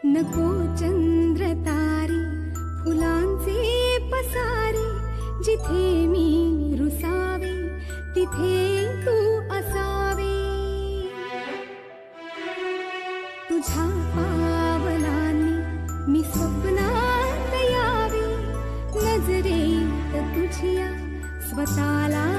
नको चंद्र तारे फुलांचे पसारे, जिथे मी रुसावे तिथे तू असावे. तुझ्या पावलांनी मी स्वप्नात यावे, नजरेत तुझ्या स्वतःला